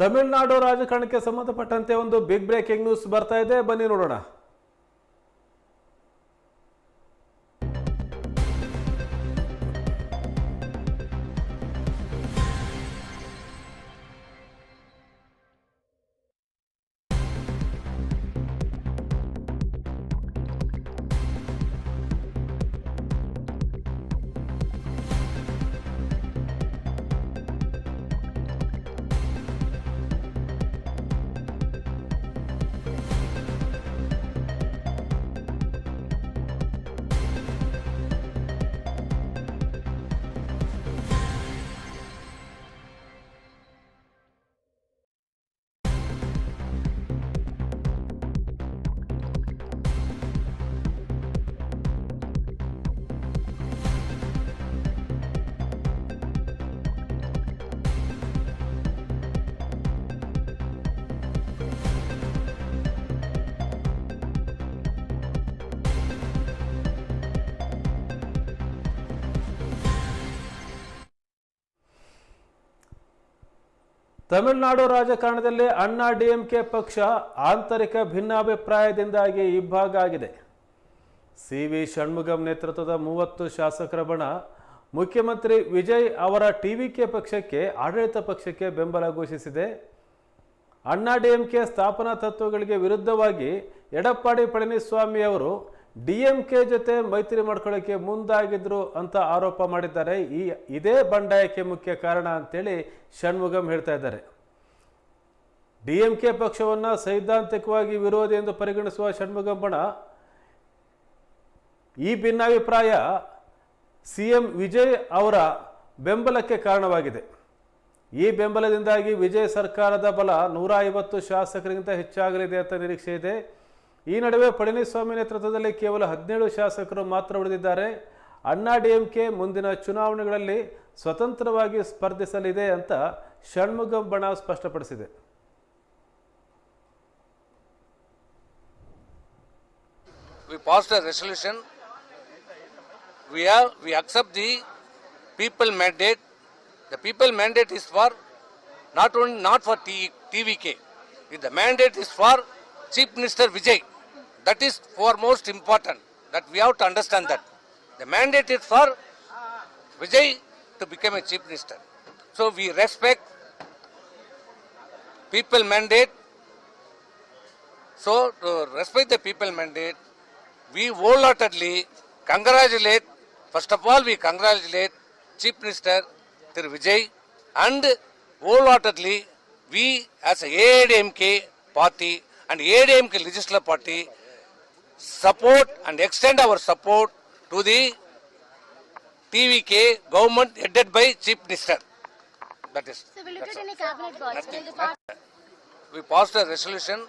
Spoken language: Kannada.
ತಮಿಳುನಾಡು ರಾಜಕಾರಣಕ್ಕೆ ಸಂಬಂಧಪಟ್ಟಂತೆ ಒಂದು ಬಿಗ್ ಬ್ರೇಕಿಂಗ್ ನ್ಯೂಸ್ ಬರ್ತಾ ಇದೆ, ಬನ್ನಿ ನೋಡೋಣ. ತಮಿಳುನಾಡು ರಾಜಕಾರಣದಲ್ಲಿ ಅಣ್ಣಾ ಡಿಎಂಕೆ ಪಕ್ಷ ಆಂತರಿಕ ಭಿನ್ನಾಭಿಪ್ರಾಯದಿಂದಾಗಿ ಇಬ್ಬಾಗ ಆಗಿದೆ. ಸಿ.ವಿ. ಷಣ್ಮುಗಂ ನೇತೃತ್ವದ 30 ಶಾಸಕರ ಬಣ ಮುಖ್ಯಮಂತ್ರಿ ವಿಜಯ್ ಅವರ ಟಿವಿಕೆ ಪಕ್ಷಕ್ಕೆ, ಆಡಳಿತ ಪಕ್ಷಕ್ಕೆ ಬೆಂಬಲ ಘೋಷಿಸಿದೆ. ಅಣ್ಣಾ ಡಿಎಂಕೆ ಸ್ಥಾಪನಾ ತತ್ವಗಳಿಗೆ ವಿರುದ್ಧವಾಗಿ ಎಡಪ್ಪಾಡಿ ಪಳನಿಸ್ವಾಮಿ ಅವರು ಡಿಎಂಕೆ ಜೊತೆ ಮೈತ್ರಿ ಮಾಡ್ಕೊಳ್ಳೋಕ್ಕೆ ಮುಂದಾಗಿದ್ರು ಅಂತ ಆರೋಪ ಮಾಡಿದ್ದಾರೆ. ಇದೇ ಬಂಡಾಯಕ್ಕೆ ಮುಖ್ಯ ಕಾರಣ ಅಂತೇಳಿ ಷಣ್ಮುಗಂ ಹೇಳ್ತಾ ಇದ್ದಾರೆ. ಡಿಎಂಕೆ ಪಕ್ಷವನ್ನು ಸೈದ್ಧಾಂತಿಕವಾಗಿ ವಿರೋಧಿ ಎಂದು ಪರಿಗಣಿಸುವ ಷಣ್ಮುಗಂ ಬಣ ಈ ಭಿನ್ನಾಭಿಪ್ರಾಯ ಸಿಎಂ ವಿಜಯ್ ಅವರ ಬೆಂಬಲಕ್ಕೆ ಕಾರಣವಾಗಿದೆ. ಈ ಬೆಂಬಲದಿಂದಾಗಿ ವಿಜಯ್ ಸರ್ಕಾರದ ಬಲ 150 ಶಾಸಕರಿಗಿಂತ ಹೆಚ್ಚಾಗಲಿದೆ ಅಂತ ನಿರೀಕ್ಷೆ ಇದೆ. ಈ ನಡುವೆ ಪಳನಿಸ್ವಾಮಿ ನೇತೃತ್ವದಲ್ಲಿ ಕೇವಲ 17 ಶಾಸಕರು ಮಾತ್ರ ಉಳಿದಿದ್ದಾರೆ. ಅಣ್ಣಾ ಡಿಎಂಕೆ ಮುಂದಿನ ಚುನಾವಣೆಗಳಲ್ಲಿ ಸ್ವತಂತ್ರವಾಗಿ ಸ್ಪರ್ಧಿಸಲಿದೆ ಅಂತ ಷಣ್ಮುಗಂ ಬಣ ಸ್ಪಷ್ಟಪಡಿಸಿದೆ. We passed a resolution. We accept the people mandate. The people mandate is for not for TVK. The mandate is for Chief Minister Vijay. That is foremost important. That we have to understand that. The mandate is for Vijay to become a Chief Minister. So we respect people mandate. So to respect the people mandate, we wholeheartedly congratulate. First of all, we congratulate Chief Minister Thiru Vijay, and wholeheartedly we as a AIADMK party and AIADMK legislative party support and extend our support to the TVK government headed by Chief Minister. That is. So will you get any cabinet boss? We passed a resolution